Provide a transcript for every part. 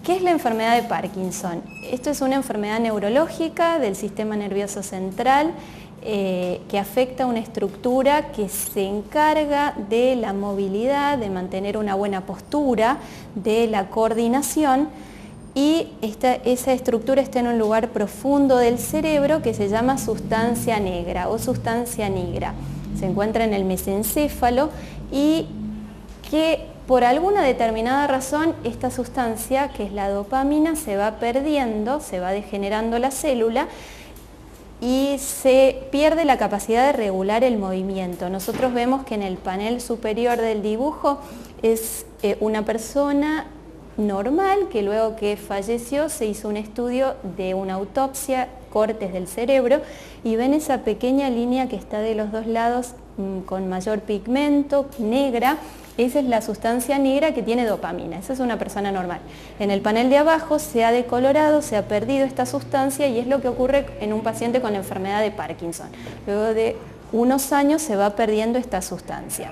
¿Qué es la enfermedad de Parkinson? Esto es una enfermedad neurológica del sistema nervioso central que afecta una estructura que se encarga de la movilidad, de mantener una buena postura, de la coordinación, y esa estructura está en un lugar profundo del cerebro que se llama sustancia negra o sustancia nigra. Se encuentra en el mesencéfalo y que por alguna determinada razón esta sustancia, que es la dopamina, se va perdiendo, se va degenerando la célula y se pierde la capacidad de regular el movimiento. Nosotros vemos que en el panel superior del dibujo es una persona normal que luego que falleció se hizo un estudio de una autopsia, cortes del cerebro, y ven esa pequeña línea que está de los dos lados con mayor pigmento, negra. Esa es la sustancia negra que tiene dopamina, esa es una persona normal. En el panel de abajo se ha decolorado, se ha perdido esta sustancia y es lo que ocurre en un paciente con la enfermedad de Parkinson. Luego de unos años se va perdiendo esta sustancia.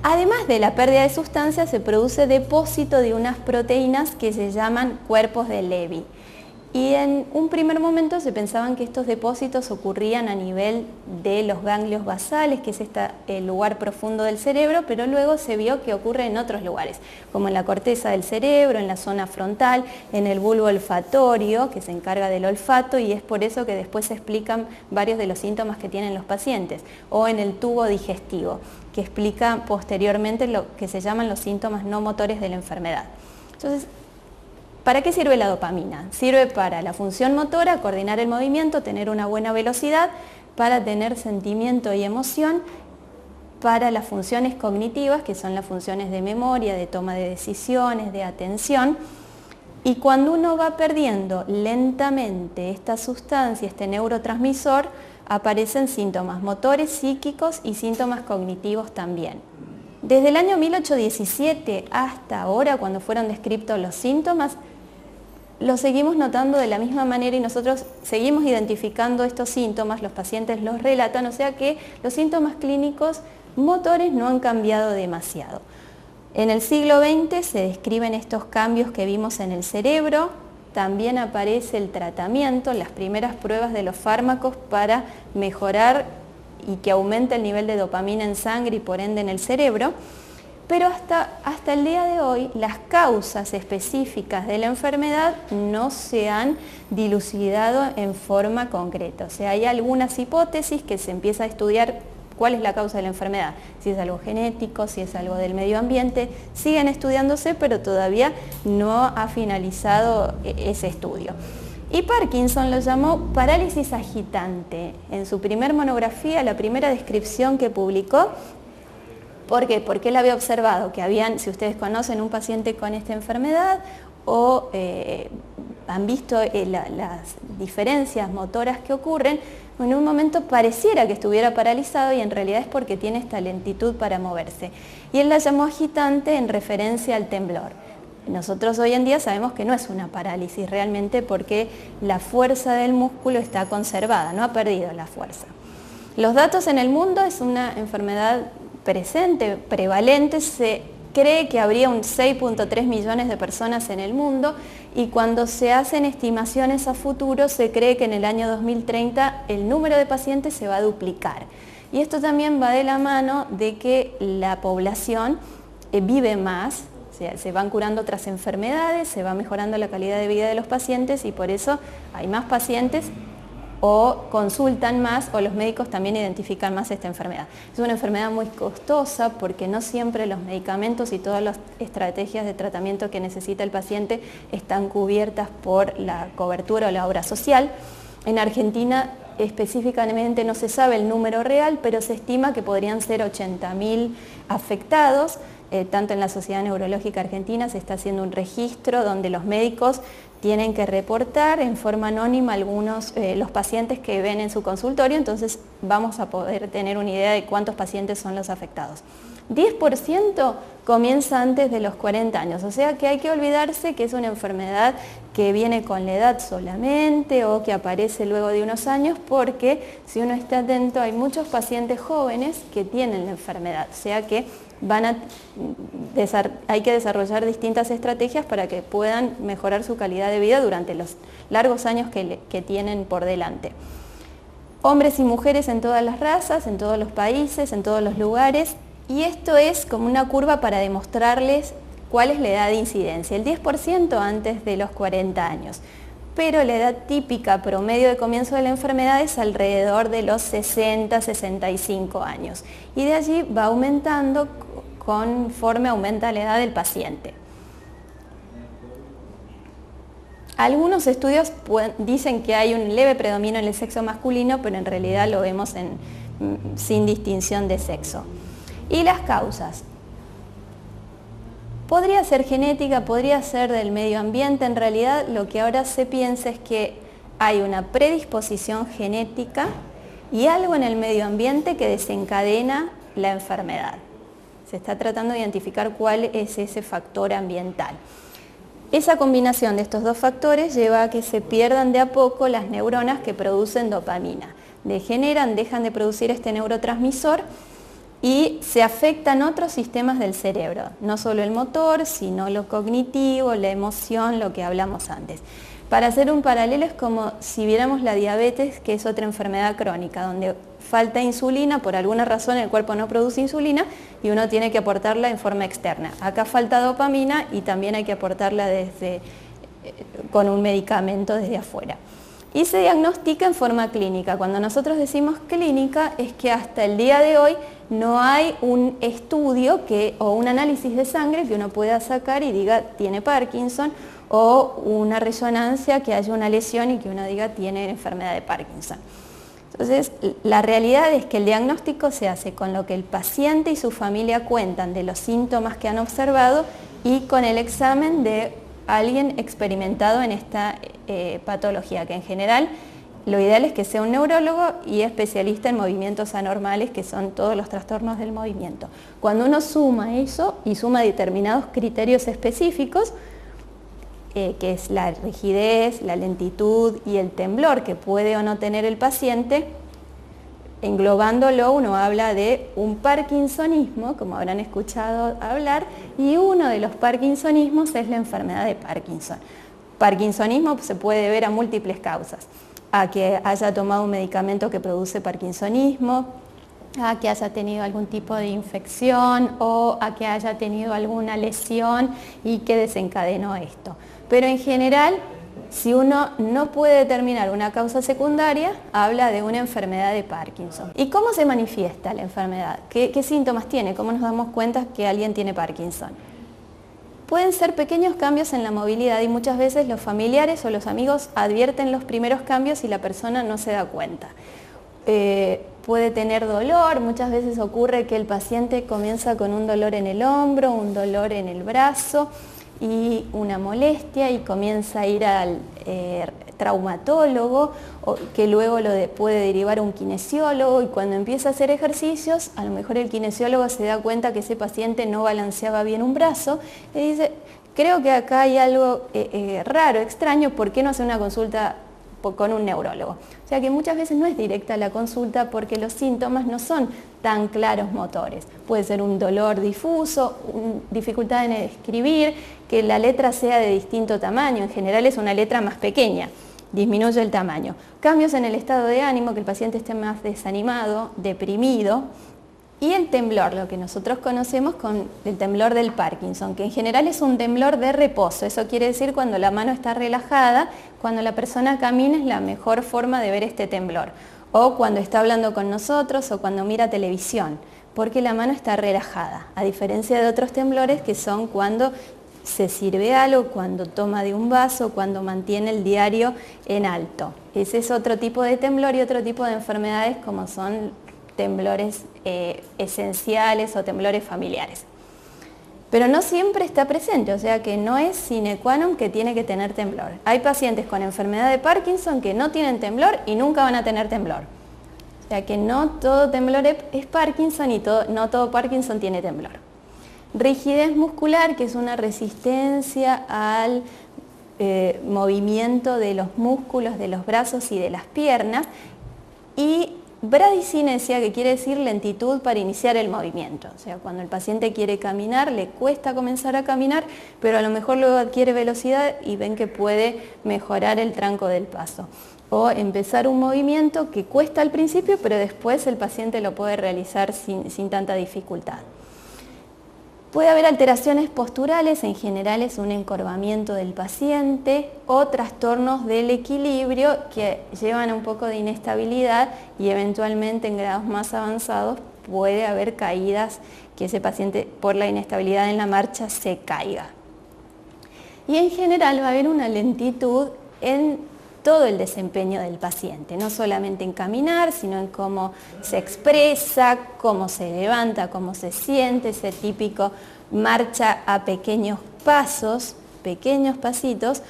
Además de la pérdida de sustancia, se produce depósito de unas proteínas que se llaman cuerpos de Levy. Y en un primer momento se pensaban que estos depósitos ocurrían a nivel de los ganglios basales, que es el lugar profundo del cerebro, pero luego se vio que ocurre en otros lugares, como en la corteza del cerebro, en la zona frontal, en el bulbo olfatorio, que se encarga del olfato, y es por eso que después se explican varios de los síntomas que tienen los pacientes, o en el tubo digestivo, que explica posteriormente lo que se llaman los síntomas no motores de la enfermedad. Entonces, ¿para qué sirve la dopamina? Sirve para la función motora, coordinar el movimiento, tener una buena velocidad, para tener sentimiento y emoción, para las funciones cognitivas, que son las funciones de memoria, de toma de decisiones, de atención. Y cuando uno va perdiendo lentamente esta sustancia, este neurotransmisor, aparecen síntomas motores, psíquicos y síntomas cognitivos también. Desde el año 1817 hasta ahora, cuando fueron descritos los síntomas, los seguimos notando de la misma manera y nosotros seguimos identificando estos síntomas, los pacientes los relatan, o sea que los síntomas clínicos motores no han cambiado demasiado. En el siglo XX se describen estos cambios que vimos en el cerebro, también aparece el tratamiento, las primeras pruebas de los fármacos para mejorar y que aumente el nivel de dopamina en sangre y por ende en el cerebro. Pero hasta el día de hoy las causas específicas de la enfermedad no se han dilucidado en forma concreta. O sea, hay algunas hipótesis que se empieza a estudiar cuál es la causa de la enfermedad, si es algo genético, si es algo del medio ambiente, siguen estudiándose, pero todavía no ha finalizado ese estudio. Y Parkinson lo llamó parálisis agitante. En su primer monografía, la primera descripción que publicó, ¿por qué? Porque él había observado que habían, si ustedes conocen un paciente con esta enfermedad o han visto las diferencias motoras que ocurren, en un momento pareciera que estuviera paralizado y en realidad es porque tiene esta lentitud para moverse. Y él la llamó agitante en referencia al temblor. Nosotros hoy en día sabemos que no es una parálisis realmente porque la fuerza del músculo está conservada, no ha perdido la fuerza. Los datos en el mundo es una enfermedad presente, prevalente, se cree que habría un 6.3 millones de personas en el mundo y cuando se hacen estimaciones a futuro se cree que en el año 2030 el número de pacientes se va a duplicar. Y esto también va de la mano de que la población vive más, o sea, se van curando otras enfermedades, se va mejorando la calidad de vida de los pacientes y por eso hay más pacientes o consultan más o los médicos también identifican más esta enfermedad. Es una enfermedad muy costosa porque no siempre los medicamentos y todas las estrategias de tratamiento que necesita el paciente están cubiertas por la cobertura o la obra social. En Argentina específicamente no se sabe el número real, pero se estima que podrían ser 80.000 afectados. Tanto en la Sociedad Neurológica Argentina se está haciendo un registro donde los médicos tienen que reportar en forma anónima los pacientes que ven en su consultorio, entonces vamos a poder tener una idea de cuántos pacientes son los afectados. 10% comienza antes de los 40 años, o sea que hay que olvidarse que es una enfermedad que viene con la edad solamente o que aparece luego de unos años, porque si uno está atento hay muchos pacientes jóvenes que tienen la enfermedad, o sea que hay que desarrollar distintas estrategias para que puedan mejorar su calidad de vida durante los largos años que tienen por delante. Hombres y mujeres en todas las razas, en todos los países, en todos los lugares, y esto es como una curva para demostrarles cuál es la edad de incidencia, el 10% antes de los 40 años, pero la edad típica promedio de comienzo de la enfermedad es alrededor de los 60, 65 años, y de allí va aumentando conforme aumenta la edad del paciente. Algunos estudios dicen que hay un leve predominio en el sexo masculino, pero en realidad lo vemos sin distinción de sexo. Y las causas. Podría ser genética, podría ser del medio ambiente. En realidad lo que ahora se piensa es que hay una predisposición genética y algo en el medio ambiente que desencadena la enfermedad. Se está tratando de identificar cuál es ese factor ambiental. Esa combinación de estos dos factores lleva a que se pierdan de a poco las neuronas que producen dopamina. Dejan de producir este neurotransmisor y se afectan otros sistemas del cerebro, no solo el motor, sino lo cognitivo, la emoción, lo que hablamos antes. Para hacer un paralelo es como si viéramos la diabetes, que es otra enfermedad crónica, donde falta insulina, por alguna razón el cuerpo no produce insulina y uno tiene que aportarla en forma externa. Acá falta dopamina y también hay que aportarla con un medicamento desde afuera. Y se diagnostica en forma clínica. Cuando nosotros decimos clínica es que hasta el día de hoy no hay un estudio o un análisis de sangre que uno pueda sacar y diga tiene Parkinson, o una resonancia que haya una lesión y que uno diga tiene enfermedad de Parkinson. Entonces, la realidad es que el diagnóstico se hace con lo que el paciente y su familia cuentan de los síntomas que han observado y con el examen de alguien experimentado en esta patología, que en general lo ideal es que sea un neurólogo y especialista en movimientos anormales, que son todos los trastornos del movimiento. Cuando uno suma eso y suma determinados criterios específicos, que es la rigidez, la lentitud y el temblor que puede o no tener el paciente, englobándolo uno habla de un parkinsonismo, como habrán escuchado hablar, y uno de los parkinsonismos es la enfermedad de Parkinson. Parkinsonismo se puede ver a múltiples causas, a que haya tomado un medicamento que produce parkinsonismo, a que haya tenido algún tipo de infección o a que haya tenido alguna lesión y que desencadenó esto. Pero en general, si uno no puede determinar una causa secundaria, habla de una enfermedad de Parkinson. ¿Y cómo se manifiesta la enfermedad? ¿Qué síntomas tiene? ¿Cómo nos damos cuenta que alguien tiene Parkinson? Pueden ser pequeños cambios en la movilidad y muchas veces los familiares o los amigos advierten los primeros cambios y la persona no se da cuenta. Puede tener dolor, muchas veces ocurre que el paciente comienza con un dolor en el hombro, un dolor en el brazo y una molestia y comienza a ir al traumatólogo, que luego puede derivar a un kinesiólogo, y cuando empieza a hacer ejercicios, a lo mejor el kinesiólogo se da cuenta que ese paciente no balanceaba bien un brazo y dice, creo que acá hay algo raro, extraño, ¿por qué no hacer una consulta con un neurólogo? O sea que muchas veces no es directa la consulta porque los síntomas no son tan claros motores. Puede ser un dolor difuso, dificultad en escribir, que la letra sea de distinto tamaño, en general es una letra más pequeña, disminuye el tamaño. Cambios en el estado de ánimo, que el paciente esté más desanimado, deprimido. Y el temblor, lo que nosotros conocemos con el temblor del Parkinson, que en general es un temblor de reposo. Eso quiere decir cuando la mano está relajada, cuando la persona camina es la mejor forma de ver este temblor. O cuando está hablando con nosotros o cuando mira televisión, porque la mano está relajada. A diferencia de otros temblores que son cuando se sirve algo, cuando toma de un vaso, cuando mantiene el diario en alto. Ese es otro tipo de temblor y otro tipo de enfermedades como son temblores esenciales o temblores familiares. Pero no siempre está presente, o sea que no es sine qua non que tiene que tener temblor. Hay pacientes con enfermedad de Parkinson que no tienen temblor y nunca van a tener temblor. O O sea que no todo temblor es Parkinson y no todo Parkinson tiene temblor. Rigidez muscular, que es una resistencia al movimiento de los músculos de los brazos y de las piernas. Y bradicinesia, que quiere decir lentitud para iniciar el movimiento. O sea, cuando el paciente quiere caminar, le cuesta comenzar a caminar, pero a lo mejor luego adquiere velocidad y ven que puede mejorar el tranco del paso. O empezar un movimiento que cuesta al principio, pero después el paciente lo puede realizar sin tanta dificultad. Puede haber alteraciones posturales, en general es un encorvamiento del paciente, o trastornos del equilibrio que llevan a un poco de inestabilidad y eventualmente en grados más avanzados puede haber caídas, que ese paciente por la inestabilidad en la marcha se caiga. Y en general va a haber una lentitud en todo el desempeño del paciente, no solamente en caminar, sino en cómo se expresa, cómo se levanta, cómo se siente, ese típico marcha a pequeños pasos, pequeños pasitos,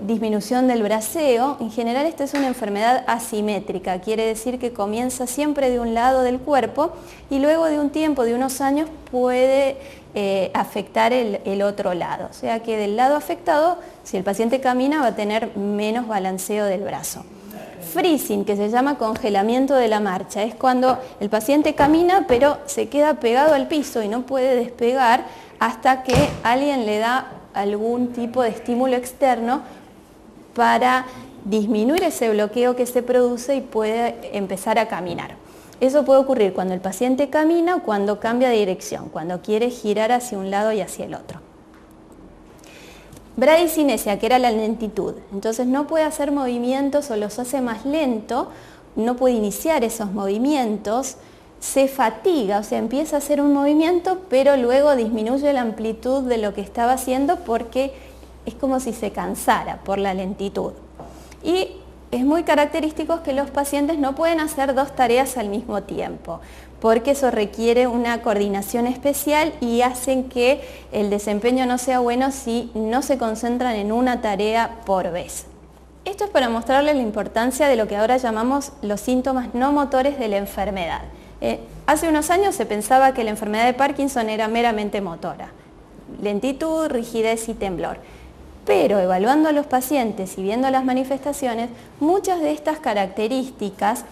disminución del braceo. En general esta es una enfermedad asimétrica, quiere decir que comienza siempre de un lado del cuerpo y luego de un tiempo, de unos años, puede afectar el otro lado. O sea que del lado afectado, si el paciente camina, va a tener menos balanceo del brazo. Freezing, que se llama congelamiento de la marcha, es cuando el paciente camina pero se queda pegado al piso y no puede despegar hasta que alguien le da algún tipo de estímulo externo para disminuir ese bloqueo que se produce y puede empezar a caminar. Eso puede ocurrir cuando el paciente camina o cuando cambia de dirección, cuando quiere girar hacia un lado y hacia el otro. Bradicinesia, que era la lentitud, entonces no puede hacer movimientos o los hace más lento, no puede iniciar esos movimientos, se fatiga, o sea, empieza a hacer un movimiento, pero luego disminuye la amplitud de lo que estaba haciendo porque es como si se cansara por la lentitud. Y es muy característico que los pacientes no pueden hacer dos tareas al mismo tiempo, porque eso requiere una coordinación especial y hacen que el desempeño no sea bueno si no se concentran en una tarea por vez. Esto es para mostrarles la importancia de lo que ahora llamamos los síntomas no motores de la enfermedad. Hace unos años se pensaba que la enfermedad de Parkinson era meramente motora, lentitud, rigidez y temblor. Pero evaluando a los pacientes y viendo las manifestaciones, muchas de estas características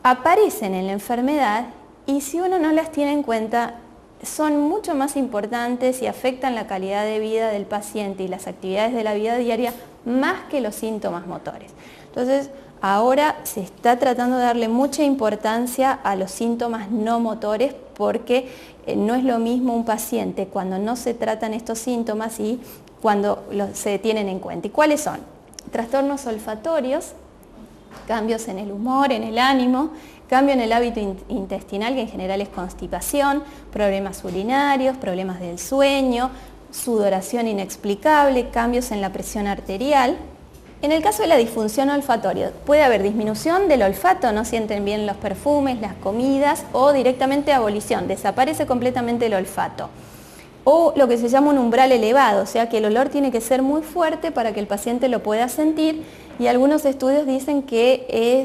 aparecen en la enfermedad y si uno no las tiene en cuenta, son mucho más importantes y afectan la calidad de vida del paciente y las actividades de la vida diaria más que los síntomas motores. Entonces, ahora se está tratando de darle mucha importancia a los síntomas no motores porque no es lo mismo un paciente cuando no se tratan estos síntomas y cuando se tienen en cuenta. ¿Y cuáles son? Trastornos olfatorios, cambios en el humor, en el ánimo, cambio en el hábito intestinal, que en general es constipación, problemas urinarios, problemas del sueño, sudoración inexplicable, cambios en la presión arterial. En el caso de la disfunción olfatoria, puede haber disminución del olfato, no sienten bien los perfumes, las comidas, o directamente abolición, desaparece completamente el olfato. O lo que se llama un umbral elevado, o sea que el olor tiene que ser muy fuerte para que el paciente lo pueda sentir y algunos estudios dicen que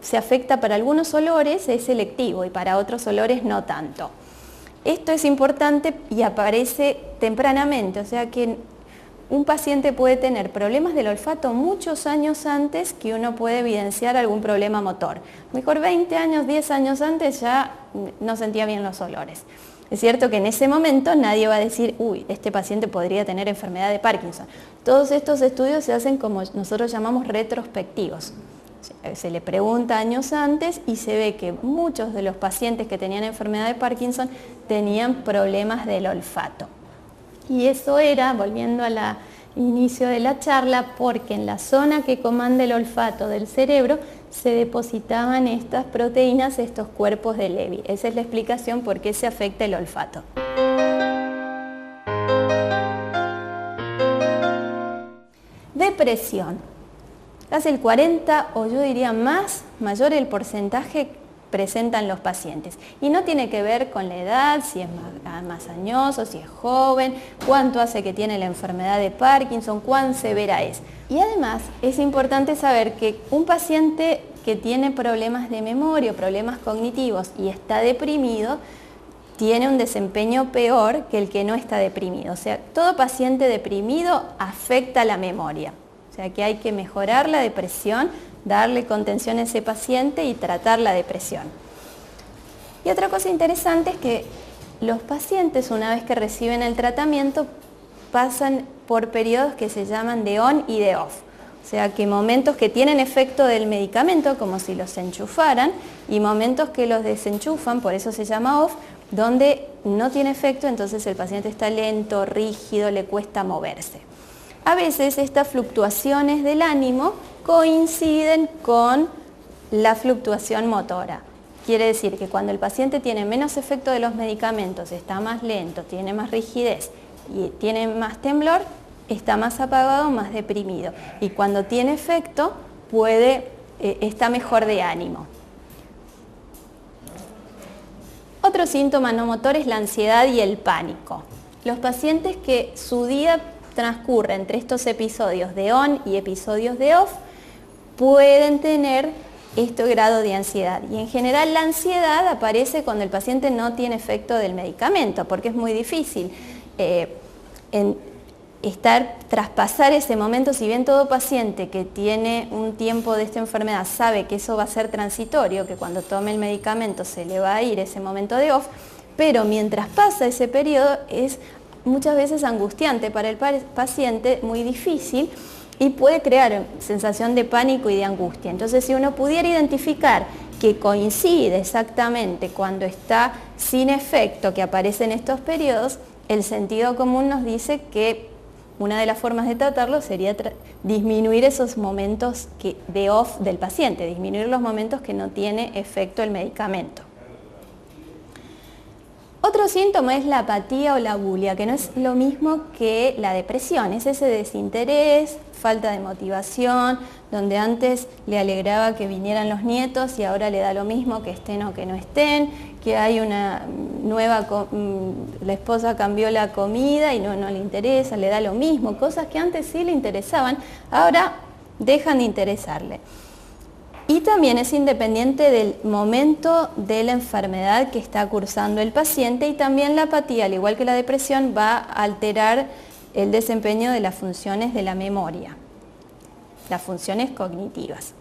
se afecta para algunos olores, es selectivo y para otros olores no tanto. Esto es importante y aparece tempranamente, o sea que un paciente puede tener problemas del olfato muchos años antes que uno puede evidenciar algún problema motor. Mejor 20 años, 10 años antes ya no sentía bien los olores. Es cierto que en ese momento nadie va a decir, uy, este paciente podría tener enfermedad de Parkinson. Todos estos estudios se hacen como nosotros llamamos retrospectivos. Se le pregunta años antes y se ve que muchos de los pacientes que tenían enfermedad de Parkinson tenían problemas del olfato. Y eso era, volviendo al inicio de la charla, porque en la zona que comanda el olfato del cerebro se depositaban estas proteínas, estos cuerpos de Levy. Esa es la explicación por qué se afecta el olfato. Depresión. Casi el 40 o yo diría mayor el porcentaje presentan los pacientes. Y no tiene que ver con la edad, si es más añoso, si es joven, cuánto hace que tiene la enfermedad de Parkinson, cuán severa es. Y además es importante saber que un paciente que tiene problemas de memoria o problemas cognitivos y está deprimido, tiene un desempeño peor que el que no está deprimido. O sea, todo paciente deprimido afecta la memoria. O sea, que hay que mejorar la depresión, darle contención a ese paciente y tratar la depresión. Y otra cosa interesante es que los pacientes, una vez que reciben el tratamiento, pasan por periodos que se llaman de on y de off. O sea, que momentos que tienen efecto del medicamento, como si los enchufaran, y momentos que los desenchufan, por eso se llama off, donde no tiene efecto, entonces el paciente está lento, rígido, le cuesta moverse. A veces estas fluctuaciones del ánimo coinciden con la fluctuación motora. Quiere decir que cuando el paciente tiene menos efecto de los medicamentos, está más lento, tiene más rigidez y tiene más temblor, está más apagado, más deprimido. Y cuando tiene efecto, está mejor de ánimo. Otro síntoma no motor es la ansiedad y el pánico. Los pacientes que su día transcurre entre estos episodios de on y episodios de off pueden tener este grado de ansiedad. Y en general la ansiedad aparece cuando el paciente no tiene efecto del medicamento, porque es muy difícil traspasar ese momento. Si bien todo paciente que tiene un tiempo de esta enfermedad sabe que eso va a ser transitorio, que cuando tome el medicamento se le va a ir ese momento de off, pero mientras pasa ese periodo es muchas veces angustiante para el paciente, muy difícil, y puede crear sensación de pánico y de angustia. Entonces, si uno pudiera identificar que coincide exactamente cuando está sin efecto, que aparece en estos periodos, el sentido común nos dice que una de las formas de tratarlo sería disminuir esos momentos de off del paciente, disminuir los momentos que no tiene efecto el medicamento. Otro síntoma es la apatía o la bulia, que no es lo mismo que la depresión, es ese desinterés, falta de motivación, donde antes le alegraba que vinieran los nietos y ahora le da lo mismo que estén o que no estén, que hay una nueva, la esposa cambió la comida y no le interesa, le da lo mismo, cosas que antes sí le interesaban, ahora dejan de interesarle. Y también es independiente del momento de la enfermedad que está cursando el paciente, y también la apatía, al igual que la depresión, va a alterar el desempeño de las funciones de la memoria, las funciones cognitivas.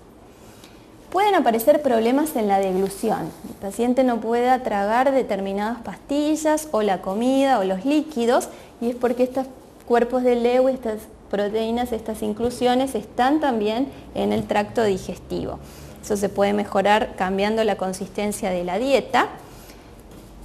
Pueden aparecer problemas en la deglución. El paciente no puede tragar determinadas pastillas o la comida o los líquidos, y es porque estos cuerpos de Lewy, estas proteínas, estas inclusiones están también en el tracto digestivo. Eso se puede mejorar cambiando la consistencia de la dieta.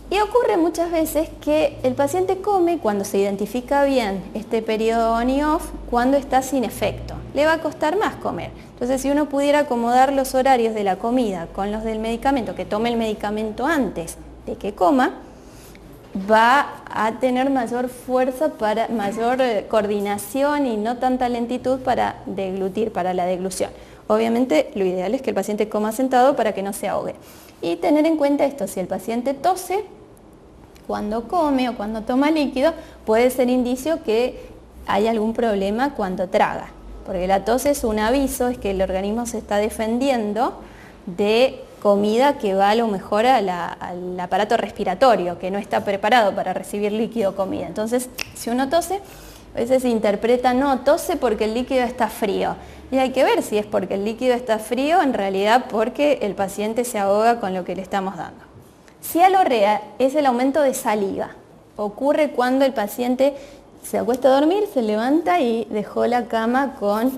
Y ocurre muchas veces que el paciente come cuando se identifica bien este periodo on y off, cuando está sin efecto. Le va a costar más comer. Entonces, si uno pudiera acomodar los horarios de la comida con los del medicamento, que tome el medicamento antes de que coma, va a tener mayor fuerza, mayor coordinación y no tanta lentitud para deglutir, para la deglución. Obviamente lo ideal es que el paciente coma sentado para que no se ahogue. Y tener en cuenta esto, si el paciente tose cuando come o cuando toma líquido, puede ser indicio que hay algún problema cuando traga. Porque la tos es un aviso, es que el organismo se está defendiendo de comida que va a lo mejor al aparato respiratorio, que no está preparado para recibir líquido o comida. Entonces, si uno tose, a veces se interpreta, no, tose porque el líquido está frío. Y hay que ver si es porque el líquido está frío, en realidad porque el paciente se ahoga con lo que le estamos dando. Cialorrea es el aumento de saliva. Ocurre cuando el paciente se acuesta a dormir, se levanta y dejó la cama con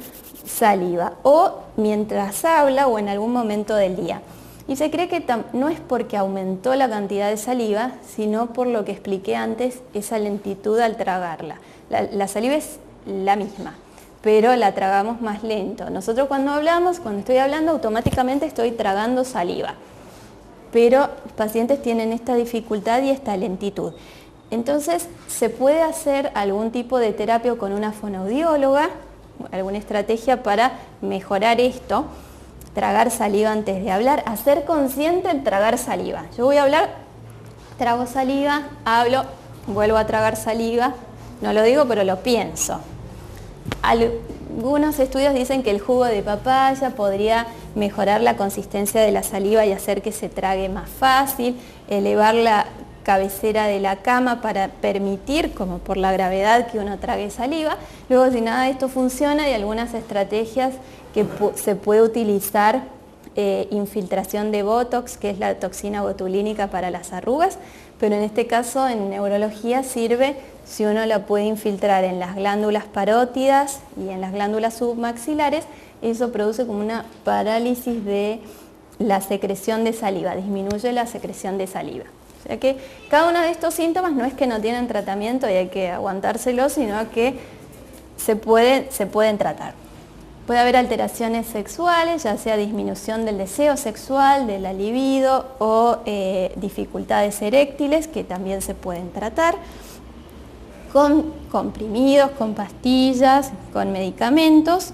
saliva, o mientras habla o en algún momento del día. Y se cree que no es porque aumentó la cantidad de saliva, sino por lo que expliqué antes, esa lentitud al tragarla. La saliva es la misma, pero la tragamos más lento. Nosotros cuando estoy hablando, automáticamente estoy tragando saliva. Pero los pacientes tienen esta dificultad y esta lentitud. Entonces, se puede hacer algún tipo de terapia con una fonoaudióloga, alguna estrategia para mejorar esto. Tragar saliva antes de hablar, hacer consciente el tragar saliva. Yo voy a hablar, trago saliva, hablo, vuelvo a tragar saliva, no lo digo pero lo pienso. Algunos estudios dicen que el jugo de papaya podría mejorar la consistencia de la saliva y hacer que se trague más fácil, elevar la cabecera de la cama para permitir, como por la gravedad, que uno trague saliva. Luego, si nada de esto funciona, hay algunas estrategias que se puede utilizar, infiltración de Botox, que es la toxina botulínica para las arrugas, pero en este caso en neurología sirve si uno la puede infiltrar en las glándulas parótidas y en las glándulas submaxilares. Eso produce como una parálisis de la secreción de saliva, disminuye la secreción de saliva. O sea que cada uno de estos síntomas no es que no tienen tratamiento y hay que aguantárselos, sino que se pueden tratar. Puede haber alteraciones sexuales, ya sea disminución del deseo sexual, de la libido o dificultades eréctiles, que también se pueden tratar con comprimidos, con pastillas, con medicamentos.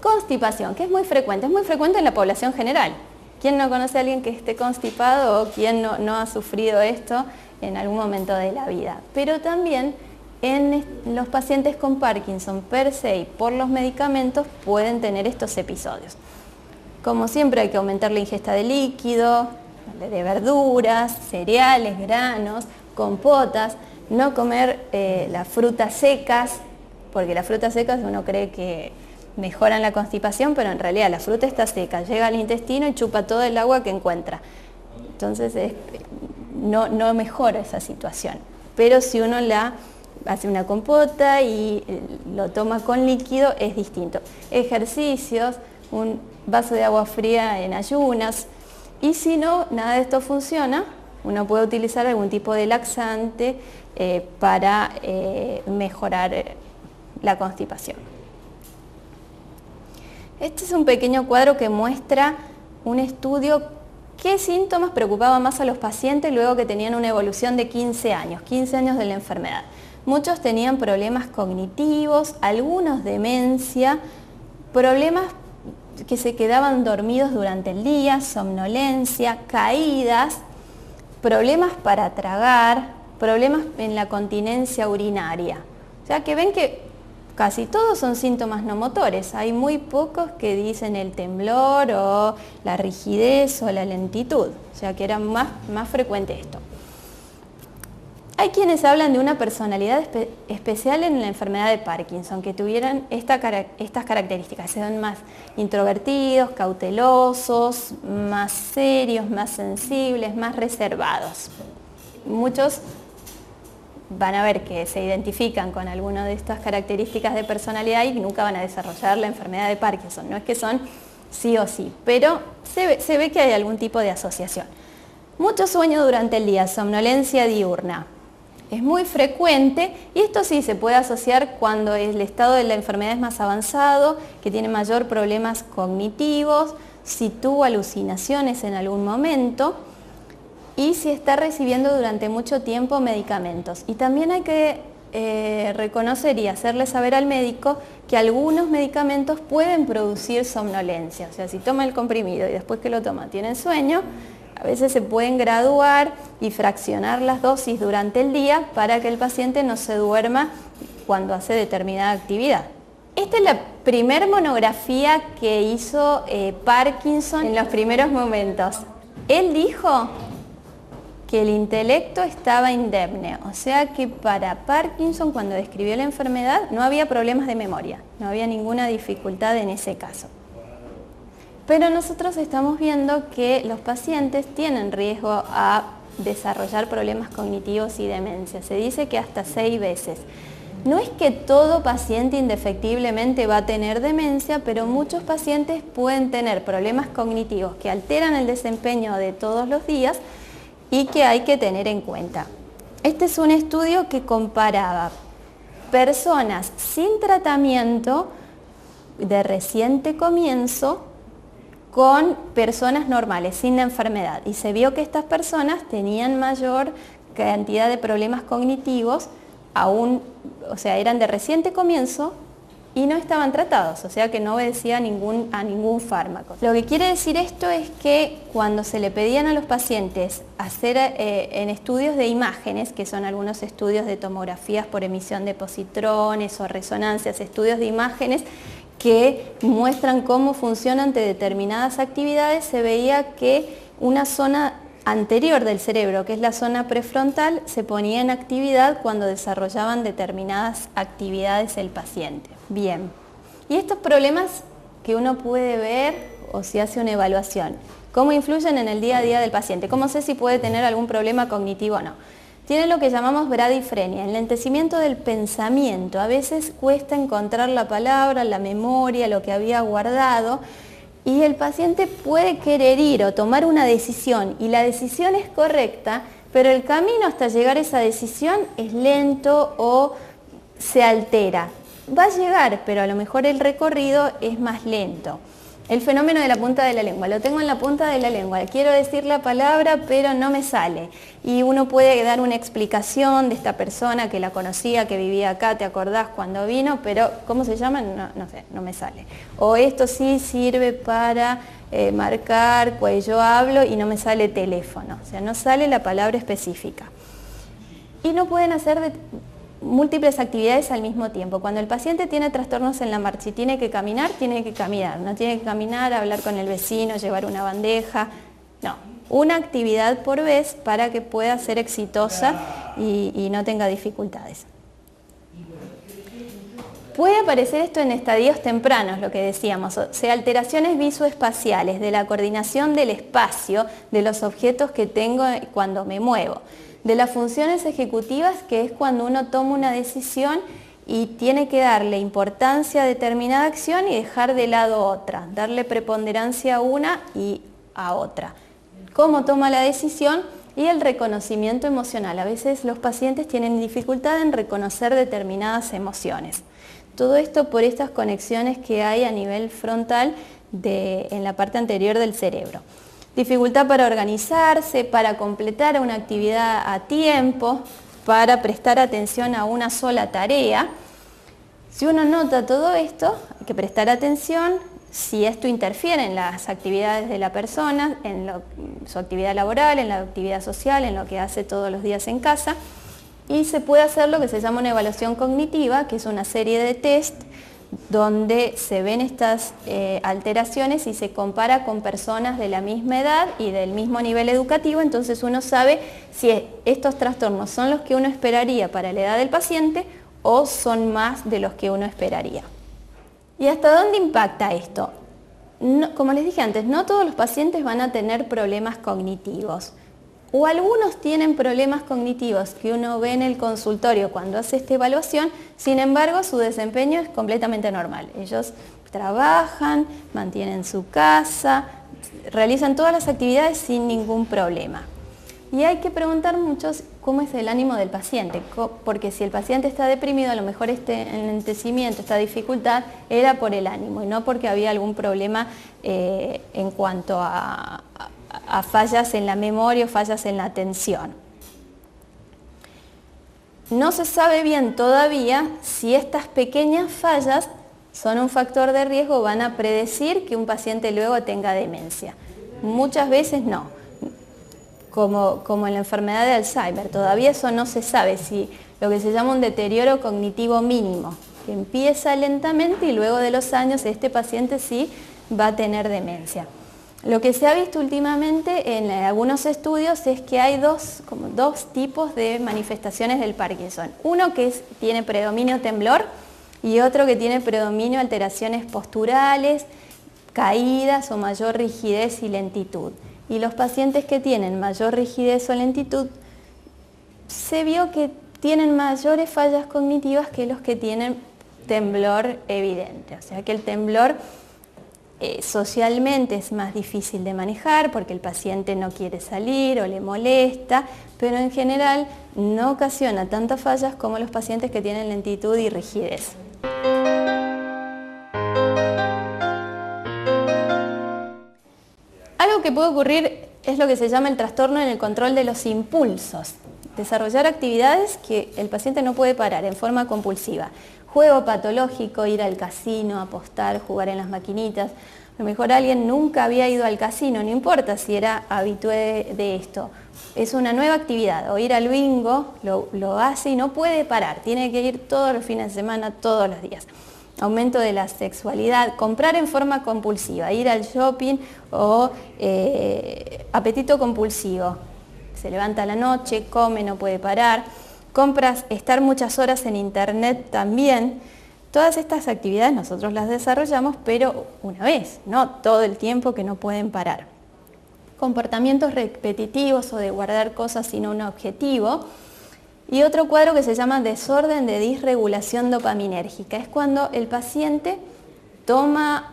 Constipación, que es muy frecuente en la población general. ¿Quién no conoce a alguien que esté constipado o quién no ha sufrido esto en algún momento de la vida? Pero también en los pacientes con Parkinson per se y por los medicamentos pueden tener estos episodios. Como siempre, hay que aumentar la ingesta de líquido, de verduras, cereales, granos, compotas, no comer las frutas secas, porque las frutas secas uno cree que mejoran la constipación, pero en realidad la fruta está seca, llega al intestino y chupa todo el agua que encuentra. Entonces no mejora esa situación. Pero si uno hace una compota y lo toma con líquido, es distinto. Ejercicios, un vaso de agua fría en ayunas, y si no, nada de esto funciona, uno puede utilizar algún tipo de laxante para mejorar la constipación. Este es un pequeño cuadro que muestra un estudio qué síntomas preocupaban más a los pacientes luego que tenían una evolución de 15 años de la enfermedad. Muchos tenían problemas cognitivos, algunos demencia, problemas que se quedaban dormidos durante el día, somnolencia, caídas, problemas para tragar, problemas en la continencia urinaria. O sea que ven que casi todos son síntomas no motores. Hay muy pocos que dicen el temblor o la rigidez o la lentitud. O sea que era más frecuente esto. Hay quienes hablan de una personalidad especial en la enfermedad de Parkinson, que tuvieran estas características. Sean más introvertidos, cautelosos, más serios, más sensibles, más reservados. Muchos van a ver que se identifican con alguna de estas características de personalidad y nunca van a desarrollar la enfermedad de Parkinson. No es que son sí o sí, pero se ve que hay algún tipo de asociación. Mucho sueño durante el día, somnolencia diurna. Es muy frecuente y esto sí se puede asociar cuando el estado de la enfermedad es más avanzado, que tiene mayor problemas cognitivos, si tuvo alucinaciones en algún momento y si está recibiendo durante mucho tiempo medicamentos. Y también hay que reconocer y hacerle saber al médico que algunos medicamentos pueden producir somnolencia. O sea, si toma el comprimido y después que lo toma tiene sueño, a veces se pueden graduar y fraccionar las dosis durante el día para que el paciente no se duerma cuando hace determinada actividad. Esta es la primer monografía que hizo Parkinson en los primeros momentos. Él dijo que el intelecto estaba indemne, o sea que para Parkinson, cuando describió la enfermedad, no había problemas de memoria, no había ninguna dificultad en ese caso. Pero nosotros estamos viendo que los pacientes tienen riesgo a desarrollar problemas cognitivos y demencia. Se dice que hasta 6 veces. No es que todo paciente indefectiblemente va a tener demencia, pero muchos pacientes pueden tener problemas cognitivos que alteran el desempeño de todos los días y que hay que tener en cuenta. Este es un estudio que comparaba personas sin tratamiento de reciente comienzo con personas normales, sin la enfermedad. Y se vio que estas personas tenían mayor cantidad de problemas cognitivos, o sea, eran de reciente comienzo y no estaban tratados, o sea que no obedecía a ningún fármaco. Lo que quiere decir esto es que cuando se le pedían a los pacientes hacer en estudios de imágenes, que son algunos estudios de tomografías por emisión de positrones o resonancias, estudios de imágenes, que muestran cómo funciona ante determinadas actividades, se veía que una zona anterior del cerebro, que es la zona prefrontal, se ponía en actividad cuando desarrollaban determinadas actividades el paciente. Bien, y estos problemas que uno puede ver o si hace una evaluación, ¿cómo influyen en el día a día del paciente? ¿Cómo sé si puede tener algún problema cognitivo o no? Tiene lo que llamamos bradifrenia, enlentecimiento del pensamiento. A veces cuesta encontrar la palabra, la memoria, lo que había guardado, y el paciente puede querer ir o tomar una decisión y la decisión es correcta, pero el camino hasta llegar a esa decisión es lento o se altera. Va a llegar, pero a lo mejor el recorrido es más lento. El fenómeno de la punta de la lengua, lo tengo en la punta de la lengua, quiero decir la palabra pero no me sale. Y uno puede dar una explicación de esta persona que la conocía, que vivía acá, ¿te acordás cuando vino? Pero ¿cómo se llama? No sé, no me sale. O esto sí sirve para marcar, pues yo hablo y no me sale teléfono, o sea, no sale la palabra específica. Y no pueden hacer múltiples actividades al mismo tiempo. Cuando el paciente tiene trastornos en la marcha y tiene que caminar, no tiene que caminar, hablar con el vecino, llevar una bandeja, no. Una actividad por vez para que pueda ser exitosa y no tenga dificultades. Puede aparecer esto en estadios tempranos, lo que decíamos, o sea, alteraciones visoespaciales de la coordinación del espacio de los objetos que tengo cuando me muevo. De las funciones ejecutivas, que es cuando uno toma una decisión y tiene que darle importancia a determinada acción y dejar de lado otra, darle preponderancia a una y a otra. ¿Cómo toma la decisión? Y el reconocimiento emocional. A veces los pacientes tienen dificultad en reconocer determinadas emociones. Todo esto por estas conexiones que hay a nivel frontal en la parte anterior del cerebro. Dificultad para organizarse, para completar una actividad a tiempo, para prestar atención a una sola tarea. Si uno nota todo esto, hay que prestar atención si esto interfiere en las actividades de la persona, en su actividad laboral, en la actividad social, en lo que hace todos los días en casa. Y se puede hacer lo que se llama una evaluación cognitiva, que es una serie de test donde se ven estas alteraciones y se compara con personas de la misma edad y del mismo nivel educativo, entonces uno sabe si estos trastornos son los que uno esperaría para la edad del paciente o son más de los que uno esperaría. ¿Y hasta dónde impacta esto? No, como les dije antes, no todos los pacientes van a tener problemas cognitivos. O algunos tienen problemas cognitivos que uno ve en el consultorio cuando hace esta evaluación, sin embargo su desempeño es completamente normal. Ellos trabajan, mantienen su casa, realizan todas las actividades sin ningún problema. Y hay que preguntar muchos cómo es el ánimo del paciente, porque si el paciente está deprimido, a lo mejor este enlentecimiento, esta dificultad, era por el ánimo y no porque había algún problema en cuanto a fallas en la memoria o fallas en la atención. No se sabe bien todavía si estas pequeñas fallas son un factor de riesgo o van a predecir que un paciente luego tenga demencia. Muchas veces no, como en la enfermedad de Alzheimer. Todavía eso no se sabe, si lo que se llama un deterioro cognitivo mínimo, que empieza lentamente y luego de los años este paciente sí va a tener demencia. Lo que se ha visto últimamente en algunos estudios es que hay dos tipos de manifestaciones del Parkinson. Uno que tiene predominio temblor y otro que tiene predominio alteraciones posturales, caídas o mayor rigidez y lentitud. Y los pacientes que tienen mayor rigidez o lentitud, se vio que tienen mayores fallas cognitivas que los que tienen temblor evidente. O sea que el temblor socialmente es más difícil de manejar porque el paciente no quiere salir o le molesta, pero en general no ocasiona tantas fallas como los pacientes que tienen lentitud y rigidez. Algo que puede ocurrir es lo que se llama el trastorno en el control de los impulsos. Desarrollar actividades que el paciente no puede parar en forma compulsiva. Juego patológico, ir al casino, apostar, jugar en las maquinitas. A lo mejor alguien nunca había ido al casino, no importa si era habitué de esto. Es una nueva actividad, o ir al bingo, lo hace y no puede parar, tiene que ir todos los fines de semana, todos los días. aumento de la sexualidad, comprar en forma compulsiva, ir al shopping o apetito compulsivo. Se levanta a la noche, come, no puede parar, compras, estar muchas horas en internet también. Todas estas actividades nosotros las desarrollamos, pero una vez, no todo el tiempo, que no pueden parar. Comportamientos repetitivos o de guardar cosas sin un objetivo. Y otro cuadro que se llama desorden de disregulación dopaminérgica. Es cuando el paciente toma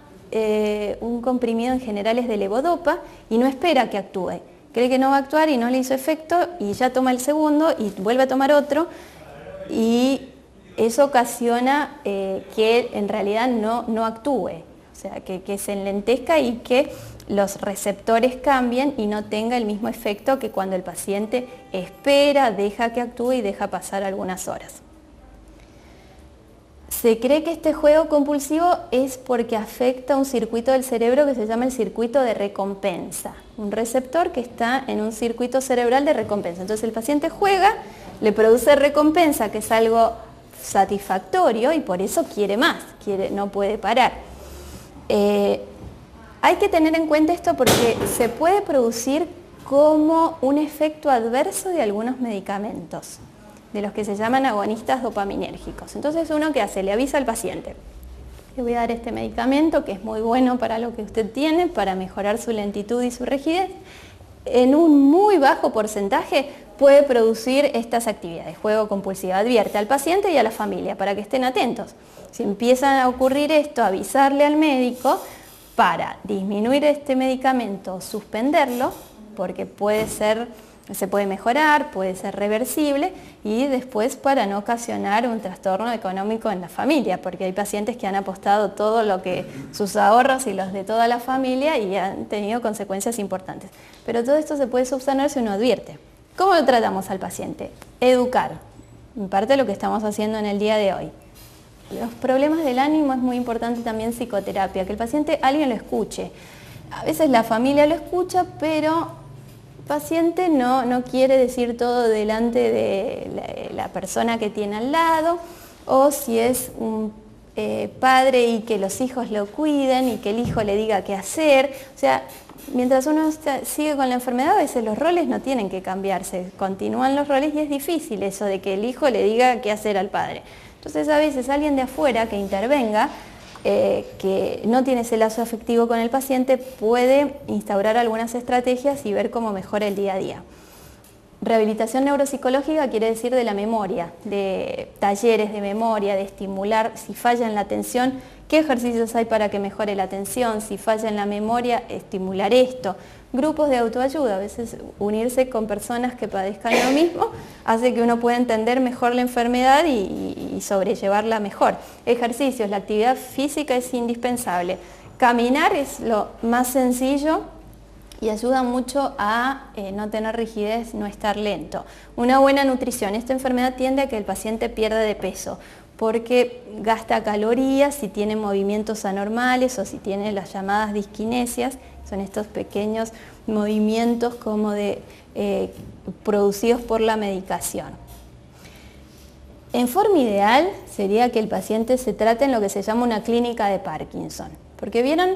un comprimido, en general es de levodopa, y no espera que actúe. Cree que no va a actuar y no le hizo efecto y ya toma el segundo y vuelve a tomar otro, y eso ocasiona que en realidad no actúe, o sea, que se enlentezca y que los receptores cambien y no tenga el mismo efecto que cuando el paciente espera, deja que actúe y deja pasar algunas horas. Se cree que este juego compulsivo es porque afecta un circuito del cerebro que se llama el circuito de recompensa, un receptor que está en un circuito cerebral de recompensa. Entonces el paciente juega, le produce recompensa, que es algo satisfactorio, y por eso quiere más, no puede parar. Hay que tener en cuenta esto porque se puede producir como un efecto adverso de algunos medicamentos, de los que se llaman agonistas dopaminérgicos. Entonces, uno, ¿qué hace? Le avisa al paciente: le voy a dar este medicamento que es muy bueno para lo que usted tiene, para mejorar su lentitud y su rigidez. En un muy bajo porcentaje puede producir estas actividades, juego compulsivo. Advierte al paciente y a la familia para que estén atentos. Si empiezan a ocurrir esto, avisarle al médico para disminuir este medicamento, suspenderlo, porque se puede mejorar, puede ser reversible, y después para no ocasionar un trastorno económico en la familia, porque hay pacientes que han apostado sus ahorros y los de toda la familia y han tenido consecuencias importantes. Pero todo esto se puede subsanar si uno advierte. ¿Cómo lo tratamos al paciente? Educar, en parte lo que estamos haciendo en el día de hoy. Los problemas del ánimo es muy importante también psicoterapia, que el paciente, alguien lo escuche. A veces la familia lo escucha, pero el paciente no quiere decir todo delante de la persona que tiene al lado, o si es un padre y que los hijos lo cuiden y que el hijo le diga qué hacer. O sea, mientras uno sigue con la enfermedad, a veces los roles no tienen que cambiarse, continúan los roles, y es difícil eso de que el hijo le diga qué hacer al padre. Entonces a veces alguien de afuera que intervenga, que no tiene ese lazo afectivo con el paciente, puede instaurar algunas estrategias y ver cómo mejora el día a día. Rehabilitación neuropsicológica quiere decir de la memoria, de talleres de memoria, de estimular si falla en la atención, qué ejercicios hay para que mejore la atención, si falla en la memoria, estimular esto. Grupos de autoayuda, a veces unirse con personas que padezcan lo mismo hace que uno pueda entender mejor la enfermedad y sobrellevarla mejor. Ejercicios, la actividad física es indispensable. Caminar es lo más sencillo y ayuda mucho a no tener rigidez, no estar lento. Una buena nutrición. Esta enfermedad tiende a que el paciente pierda de peso porque gasta calorías si tiene movimientos anormales o si tiene las llamadas disquinesias. Son estos pequeños movimientos como producidos por la medicación. En forma ideal sería que el paciente se trate en lo que se llama una clínica de Parkinson, porque vieron